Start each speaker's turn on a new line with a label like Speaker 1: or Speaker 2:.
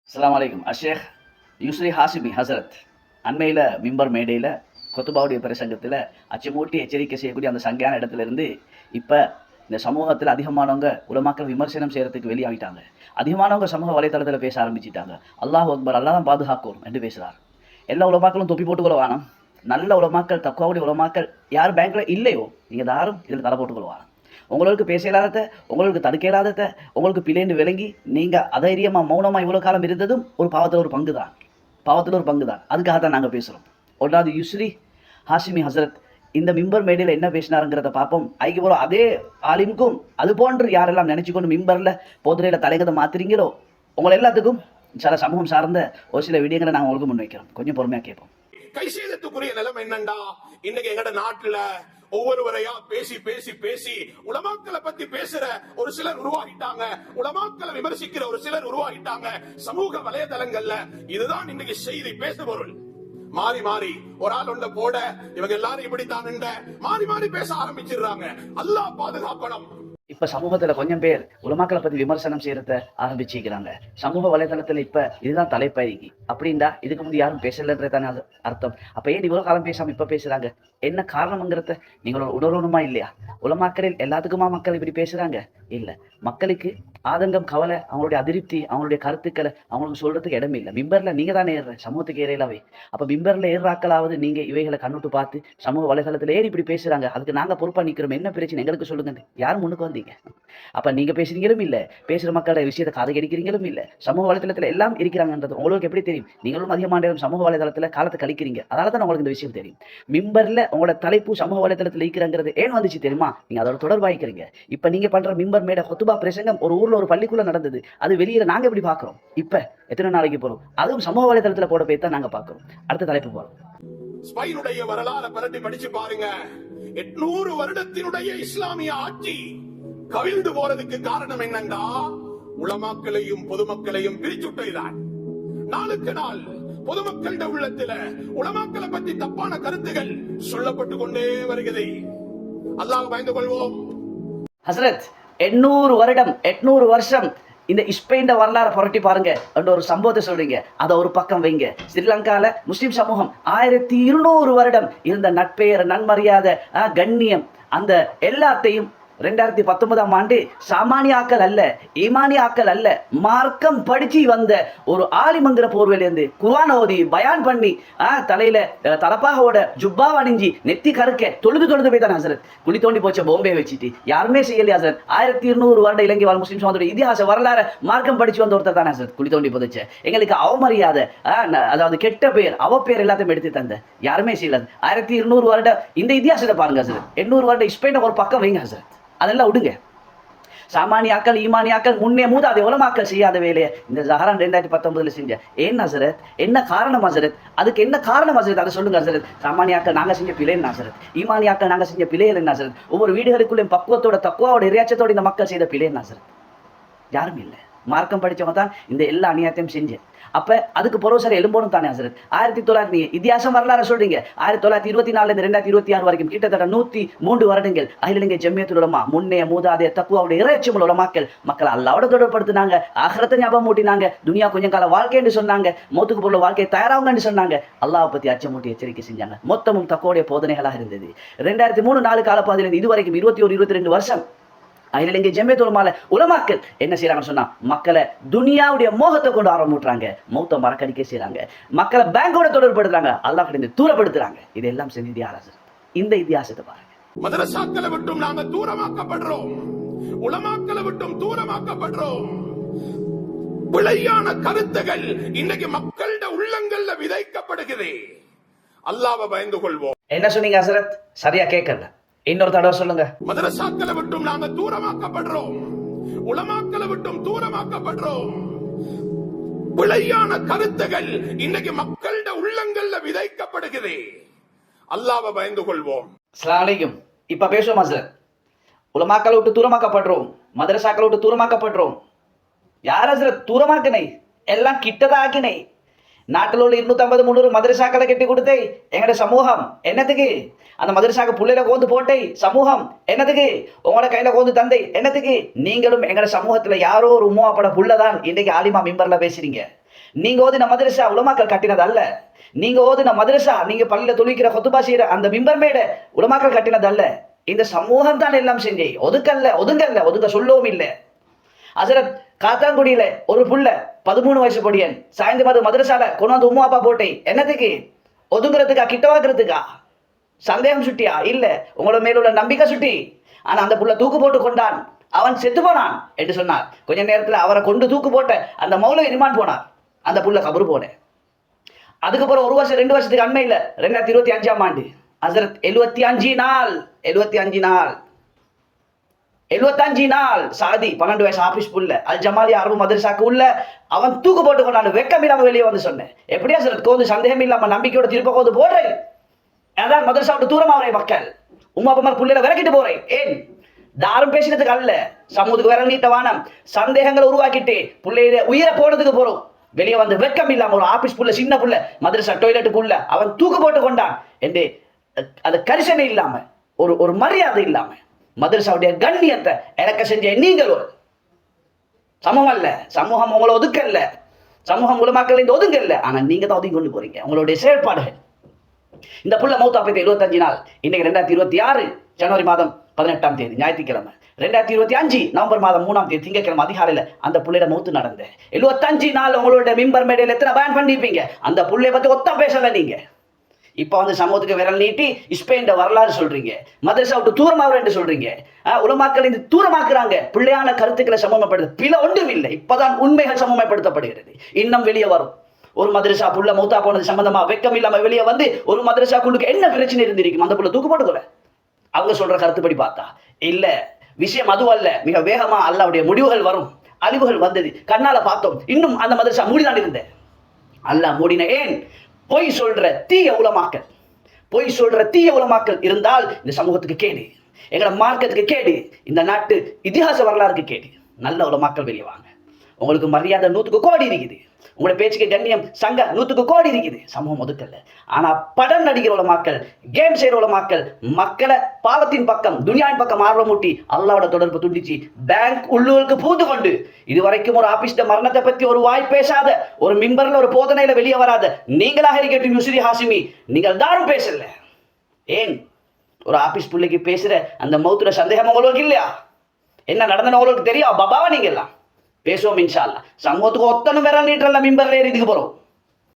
Speaker 1: அஸ்ஸலாமு அலைக்கும். அஷேக் யூஸ்ரி ஹாசிமி ஹசரத் அண்மையில் மிம்பர் மேடையில் கொத்துபாவுடைய பிரசங்கத்தில் அச்சமூட்டி எச்சரிக்கை செய்யக்கூடிய அந்த சங்கையான இடத்துல இருந்து இப்போ இந்த சமூகத்தில் அதிகமானவங்க உலமாக்கள் விமர்சனம் செய்கிறதுக்கு வெளியாகிட்டாங்க. அதிகமானவங்க சமூக வலைத்தளத்தில் பேச ஆரம்பிச்சிட்டாங்க. அல்லாஹ் அக்பர், அல்லாஹ் தான் பாதுகாக்கும் என்று பேசுகிறார். எல்லா உலமாக்களும் தொப்பி போட்டுக்கொள்ள வேணாம். நல்ல உலமாக்கள், தக்குவாவுடைய உலமாக்கள் யார் பேங்க்கில் இல்லையோ நீங்கள் யாரும் இதில் தலை போட்டுக்கொள்ள வேணாம். உங்களுக்கு பேச இல்லாதத, உங்களுக்கு தடுக்க இல்லாதத, உங்களுக்கு பிள்ளைன்னு விளங்கி நீங்கள் அதைரியமாக மௌனமாக இவ்வளோ காலம் இருந்ததும் ஒரு பாவத்தில் ஒரு பங்கு தான். அதுக்காக தான் நாங்கள் பேசுகிறோம். ஒன்றாவது யூஸ்ரி ஹாசிமி ஹசரத் இந்த மிம்பர் மேடையில் என்ன பேசினாருங்கிறத பார்ப்போம். ஐக்கிய அதே ஆலிமுக்கும் அது போன்று யாரெல்லாம் நினச்சிக்கொண்டு மிம்பரில் போதுரையில் தலைகதை மாற்றுறீங்களோ உங்களை எல்லாத்துக்கும் சில சமூகம் சார்ந்த ஒரு சில விடயங்களை நாங்கள் உங்களுக்கு முன்வைக்கிறோம். கொஞ்சம் பொறுமையாக கேட்போம்.
Speaker 2: கை சேதத்துக்குரிய நிலைமை என்னண்டா, இன்னைக்கு எங்கட நாட்டுல ஒவ்வொருவரையா பேசி பேசி பேசி உலமாக்களை பத்தி பேசுற ஒரு சிலர் உருவாகிட்டாங்க, உலமாக்களை விமர்சிக்கிற ஒரு சிலர் உருவாகிட்டாங்க சமூக வலைதளங்கள்ல. இதுதான் இன்னைக்கு செய்தி பேசுபொருள். மாறி மாறி ஒரு ஆள் ஒன்றை போட இவங்க எல்லாரும் இப்படித்தான் மாறி மாறி பேச ஆரம்பிச்சிடுறாங்க. அல்லாஹ் பாதுகாக்கணும்.
Speaker 1: இப்ப சமூகத்துல கொஞ்சம் பேர் உலமாக்களை பத்தி விமர்சனம் செய்யறத ஆரம்பிச்சுக்கிறாங்க. சமூக வலைதளத்துல இப்ப இதுதான் தலைப்பயிற்சி அப்படின்டா இதுக்கு முந்தைய யாரும் பேசலன்றதானே அர்த்தம். அப்ப ஏன் இவ்வளவு காலம் பேசாம இப்ப பேசுறாங்க? என்ன காரணம்ங்கிறத நீங்களோட உணரணுமா இல்லையா? உலமாக்களில் எல்லாத்துக்குமா மக்கள் இப்படி பேசுறாங்க? இல்ல, மக்களுக்கு ஆதங்கம், கவலை, அவங்களுடைய அதிருப்தி, அவங்களுடைய கருத்துக்களை அவங்களுக்கு சொல்றதுக்கு இடமே இல்லை. மிம்பர்ல நீங்க தானே ஏறுற, சமூகத்துக்கு ஏறையிலவே. அப்ப மிம்பர்ல ஏறாக்களாவது நீங்க இவைகளை கண்ணுட்டு பார்த்து சமூக வலைதளத்துல ஏறி இப்படி பேசுறாங்க, அதுக்கு நாங்க பொறுப்பா நிக்கிறோம், என்ன பிரச்சனை எங்களுக்கு சொல்லுங்க. யாரும் முன்னுக்கு வந்தீங்க? அப்ப நீங்க பேசுறீங்களும் இல்ல, பேசுற மக்களோட விஷயத்தை காது கிடைக்கிறீங்களும் இல்ல. சமூக வலைதளத்துல எல்லாம் இருக்கிறாங்கன்றது உங்களுக்கு எப்படி தெரியும்? நீங்களும் அதிகமான நேரம் சமூக வலைதளத்துல காலத்தை கழிக்கிறீங்க, அதனால தான் உங்களுக்கு இந்த விஷயம் தெரியும். மிம்பர்ல உங்களோட தலைப்பு சமூக வலைதளத்துல இருக்கிறங்கிறது ஏன் வந்துச்சு தெரியுமா? நீங்க அதோட தொடர்பாய்க்கிறீங்க. இப்ப நீங்க பண்ற மிம்பர் மேடை கொத்துபா பிரசங்கம் ஒரு ஊர்ல ஒரு பள்ளிக்குள்ள நடந்தது, அது வெளியில நாங்க எப்படி பாக்குறோம்? இப்ப எத்தனை நாளைக்கு போறோம்? அதுவும் சமூக வலைதளத்துல போட போய் தான் நாங்க பாக்குறோம். அடுத்த தலைப்பு போறோம்.
Speaker 2: ஸ்பெயினுடைய வரலாறு பரட்டி படிச்சு பாருங்க. 800 வருடத்தினுடைய இஸ்லாமிய ஆட்சி கவிழ்ந்து போறதுக்கு காரணம் என்னண்டா, உலமாக்களையும் பொதுமக்களையும் பிரிச்சுட்டதுதான். நாளுக்கு நாள் பொதுமக்களிட உள்ளத்துல உலமாக்களை பற்றி தப்பான கருத்துகள் சொல்லப்பட்டு கொண்டே வருகிறது. அல்லாஹ் பயந்து கொள்வோம்.
Speaker 1: ஹசரத் 800 வருஷம் இந்த ஸ்பெயின் வரலாறு புரட்டி பாருங்க என்ற ஒரு சம்பவத்தை சொல்றீங்க, அதை ஒரு பக்கம் வைங்க. ஸ்ரீலங்கால முஸ்லிம் சமூகம் 1200 வருடம் இருந்த நட்பெயர், நன்மரியாதை, கண்ணியம், அந்த எல்லாத்தையும் 2019ஆம் ஆண்டு சாமானியாக்கள் அல்ல, ஈமானியாக்கள் அல்ல, மார்க்கம் படிச்சு வந்த ஒரு ஆலிமங்கிற போர்வையிலிருந்து குர்ஆன் ஓதி பயான் பண்ணி தலையில தலப்பாகோட ஜுப்பா அணிஞ்சி நெத்தி கருக்க தொழுது போய் தான் ஹசரத் குழி தோண்டி போச்ச போம்பே வச்சுட்டு யாருமே செய்யலையா ஹசரத்? 1200 வருட இலங்கை வாழ் முஸ்லிம் சமூகத்தோட இதிகாச வரலாறு மார்க்கம் படிச்சு வந்த ஒருத்தர் தான் ஹசரத் குழி தோண்டி போதச்ச. எங்களுக்கு அவமரியாதை, அதாவது கெட்ட பேர், அவ பேர் எல்லாத்தையும் எடுத்து தந்த யாருமே செய்யலாது. 1200 வருட இந்த இதிகாசத்தை பாருங்க ஹசரத். 800 வருட ஸ்பெயினை ஒரு பக்கம் வைங்க ஹசரத், அதெல்லாம் விடுங்க. சாமானியாக்கள், ஈமானியாக்கள், முன்னே மூதாதை உலமாக்கள் செய்யாத வேலையை இந்த ஜஹரான் 2019 செஞ்ச ஏன் ஹசரத்? என்ன காரணம் ஹசரத்? அதுக்கு என்ன காரணம் ஹசரத்? அதை சொல்லுங்க ஹசரத். சாமானியாக்கள் நாங்க செஞ்ச பிழை என்ன ஹசரத்? ஈமானியாக்கள் நாங்க செஞ்ச பிழைகள் என்ன ஹசரத்? ஒவ்வொரு வீடுகளுக்குள்ளே பக்குவத்தோட, தக்குவாவோட, இறையாச்சத்தோட இந்த மக்கள் செய்த பிழை என்ன ஹசரத்? யாரும் இல்லை. மார்க்கம் படிச்சவங்க தான் இந்த எல்லா அநியாயத்தையும் செஞ்சேன். அப்ப அதுக்கு பொருள் எலும்போனும் தானே ஹசரத். 1900 இதிகாசம் வரலாறு சொல்றீங்க. 1924 2026 வரைக்கும் கிட்டத்தட்ட 103 வருடங்கள் அகில இலங்கை ஜம்மியத்துல் உலமா, முன்னே மூதாதைய தக்குவாவுடைய இறைச்சம் உலமாக்கள் மக்களை அல்லாவோட தொடர்படுத்தினாங்க, ஆகிரத்தை ஞாபகம் மூட்டினாங்க, துனியா கொஞ்சம் கால வாழ்க்கைன்னு சொன்னாங்க, மௌத்துக்கு பொருள் வாழ்க்கையை தயாராகுங்கன்னு சொன்னாங்க, அல்லாஹ் பத்தி அச்சமூட்டி எச்சரிக்கை செஞ்சாங்க. மொத்தமும் தக்குவோடைய போதனைகளாக இருந்தது. 2003-4 காலப்பகுதியிலிருந்து இதுவரைக்கும் 21-22 வருஷம் அகில இலங்கை ஜம்மியத்துல் உலமால உலமாக்கள் என்ன செய்யறாங்கன்னு சொன்னா, மக்களை துனியாவுடைய மோகத்தை கொண்டு ஆரம்பிட்டுறாங்க, மௌத்த மறக்கடிக்க செய்யறாங்க, மக்களை பேங்கோட தொடர்படுத்துறாங்க, அல்லாஹ் கிட்ட தூரப்படுத்துறாங்க. இதெல்லாம் செஞ்சது யார் ஹசரத்? இந்த இதிகாசத்தை பாருங்க.
Speaker 2: மதரசாக்களை விட்டும் நாங்க தூரமாக்கப்படுறோம், உலமாக்களை விட்டும் தூரமாக்கப்படுறோம். பிழையான கருத்துகள் இன்னைக்கு மக்களோட உள்ளங்கள்ல விதைக்கப்படுகிறது. அல்லாஹ்வை பயந்து கொள்வோம்.
Speaker 1: என்ன சொன்னீங்க ஹசரத்? சரியா கேட்கல, இன்னொரு தடவை சொல்லுங்க.
Speaker 2: மதரசாக்களை விட்டும் நாங்க தூரமாக்கப்படுறோம், உலமாக்களை விட்டும் தூரமாக்கப்படுறோம். பிழையான கருத்துகள் இன்னைக்கு மக்களோட உள்ளங்கள்ல விதைக்கப்படுகிறது. அல்லாஹ்வை பயந்து கொள்வோம்.
Speaker 1: அஸ்ஸலாமு அலைக்கும். இப்ப பேசுவோம் ஹசரத். உலமாக்களை விட்டு தூரமாக்கப்படுறோம், மதரசாக்களை விட்டு தூரமாக்கப்படுறோம். யார் ஹசரத் தூரமாக்கினை? எல்லாம் கிட்டதான் ஆக்கினை. நாட்டில் உள்ள 250-300 மதரசாக்களை கட்டி கொடுத்தே எங்கட சமூகம் என்னத்துக்கு? அந்த மதரசாக்கு புள்ளையில கோந்து போட்டே சமூகம் என்னத்துக்கு? உங்களோட கையில கோந்து தந்தை என்னத்துக்கு? நீங்களும் எங்கட சமூகத்துல யாரோ ஒரு உம்மாப்பட புள்ளதான் இன்றைக்கு ஆலிமா மிம்பர்ல பேசுறீங்க. நீங்க ஓதின மதரசா உலமாக்கள் கட்டினது அல்ல. நீங்க ஓதின மதரசா, நீங்க பள்ளியில தொழுவிக்கிற கொத்துபா செய்யற அந்த மிம்பர் மேடை உலமாக்கள் கட்டினது அல்ல. இந்த சமூகம் தான் எல்லாம் செஞ்சே. ஒதுங்க சொல்லவும் இல்லை. ஹசரத் காத்தாங்குடியில ஒரு புள்ள 13 வயசு பொடியன் சாயந்தரம் மதரசால கொண்டு வந்து உம்மா அப்பா போட்டே என்னத்துக்கு? ஒதுங்குறதுக்கா? கிட்டவாக்குறதுக்கா? சந்தேகம் சுட்டியா? இல்ல, உங்களோட மேல உள்ள நம்பிக்கை சுட்டி. ஆனா அந்த புள்ள தூக்கு போட்டு கொண்டான், அவன் செத்து போனான் என்று சொன்னார். கொஞ்ச நேரத்தில் அவரை கொண்டு தூக்கு போட்ட அந்த மௌலவி ரிமாண்ட் போனார். அந்த புள்ள கபரு போனேன். அதுக்கப்புறம் 1 வருஷம் 2 வருஷத்துக்கு அண்மையில் 2025ஆம் ஆண்டு ஹசரத் 75 நாள் சாதி 12 வயசு ஆபீஸ் புள்ள அல் ஜமாலி அரபு மதரசாக்கு உள்ள அவன் தூக்கு போட்டு கொண்டான். வெக்கம் இல்லாம வெளியே வந்து சொன்னேன். எப்படியா ஹசரத் கோந்து சந்தேகம் இல்லாம நம்பிக்கையோட திருப்ப கோந்து போடுறேன். அதான் மதரசா விட்டு தூரமாவரே மக்கள். உமா அப்பா புள்ளையில விரக்கிட்டு போறேன். ஏன்? தாரும் பேசினதுக்கு அல்ல, சமூகத்துக்கு விரல் நீட்ட வானம், சந்தேகங்களை உருவாக்கிட்டு பிள்ளைய உயிரை போனதுக்கு போறோம். வெளியே வந்து வெக்கம் இல்லாம ஒரு ஆபீஸ் புள்ள, சின்ன புள்ள, மதரசா டாய்லெட்டுக்குள்ள அவன் தூக்கு போட்டு கொண்டான் என்று அது கரிசனை இல்லாம, ஒரு மரியாதை இல்லாம, மதரசாவுடைய கண்ணியத்தை இறக்க செஞ்ச நீங்கள் சமூகம் அல்ல. சமூகம் உங்களை ஒதுக்கல்ல, சமூகம் உலமாக்கள் இந்த ஒதுங்க இல்லை. ஆனா நீங்க தான் ஒதுங்கி கொண்டு போறீங்க உங்களுடைய செயல்பாடுகள். இந்த புள்ள மௌத்தா போய் 75 நாள். இன்னைக்கு 2026 ஜனவரி மாதம் 18ஆம் தேதி ஞாயிற்றுக்கிழமை. 2025 நவம்பர் மாதம் 3ஆம் தேதி திங்கட்கிழமை அதிகாலையில் அந்த புள்ளையோட மௌத்து நடந்த 75 நாள் உங்களோட மிம்பர் மேடையில் எத்தனை பயன் பண்ணிருப்பீங்க? அந்த புள்ளைய பத்தி ஒத்தா பேசல நீங்க. இப்ப வந்து சமூகத்துக்கு விரல் நீட்டி ஸ்பெயின் வரலாறு சொல்றீங்க, மதரசா விட்டு தூரமாவர் என்று சொல்றீங்க. உலமாக்கள் இந்த தூரமாக்குறாங்க. பிள்ளையான கருத்துக்களை சமூகப்படுத்த பில ஒன்றும் இல்லை. இப்பதான் உண்மைகள் சமூகப்படுத்தப்படுகிறது. இன்னும் வெளியே வரும். ஒரு மதரசா புள்ள மௌத்தா போனது சம்பந்தமா வெக்கம் இல்லாம வெளியே வந்து ஒரு மதரசா குழுக்கு என்ன பிரச்சனை இருந்திருக்கும்? அந்த புள்ள தூக்கு போட்டுக்கல. அவங்க சொல்ற கருத்துப்படி பார்த்தா இல்ல, விஷயம் அது அல்ல. மிக வேகமா அல்லாஹ்வுடைய முடிவுகள் வரும். அழிவுகள் வந்தது, கண்ணால பார்த்தோம். இன்னும் அந்த மதரசா மூடிதான் இருந்தேன். அல்லாஹ் மூடின. ஏன்? பொய் சொல்ற தீய உலமாக்கள் இருந்தால் இந்த சமூகத்துக்கு கேடு, எங்களோட மார்க்கத்துக்கு கேடு, இந்த நாட்டு இதிகாச வரலாறுக்கு கேடு. நல்ல உலமாக்கள் வெளியே வாங்க. உங்களுக்கு மரியாதை 100க்கு கோடி இருக்குது. உங்களோட பேச்சுக்கு கண்ணியம் சங்க 100க்கு கோடி இருக்குது. சமூகம் ஒதுக்கல. ஆனா படம் நடிக்கிற உலமாக்கள், கேம் செய்யற உலமாக்கள் மக்களை பாவத்தின் பக்கம், துனியாவின் பக்கம் ஆர்வமூட்டி அல்லாஹ்வோட தொடர்பு துண்டிச்சு பேங்க் உள்ளூருக்கு பூந்து கொண்டு இதுவரைக்கும் ஒரு ஆபீஸ்ட மரணத்தை பத்தி ஒரு வாய் பேசாத, ஒரு மிம்பர்ல ஒரு போதனையில வெளியே வராத நீங்களாக இருக்கட்டும் யூசுரி ஹாசிமி, நீங்கள் தாரும் பேசல. ஏன்? ஒரு ஆபீஸ் பிள்ளைக்கு பேசுற அந்த மௌத்துல சந்தேகம் உங்களுக்கு இல்லையா? என்ன நடந்தன உங்களுக்கு தெரியும்? பாபாவா நீங்க எல்லாம் பேசுவோம் இன்ஷா அல்லாஹ். சமூகத்துக்கு ஒத்தனும் விரல் நீட்டல மிம்பர்ல ஏறி இதுக்கு போறோம்.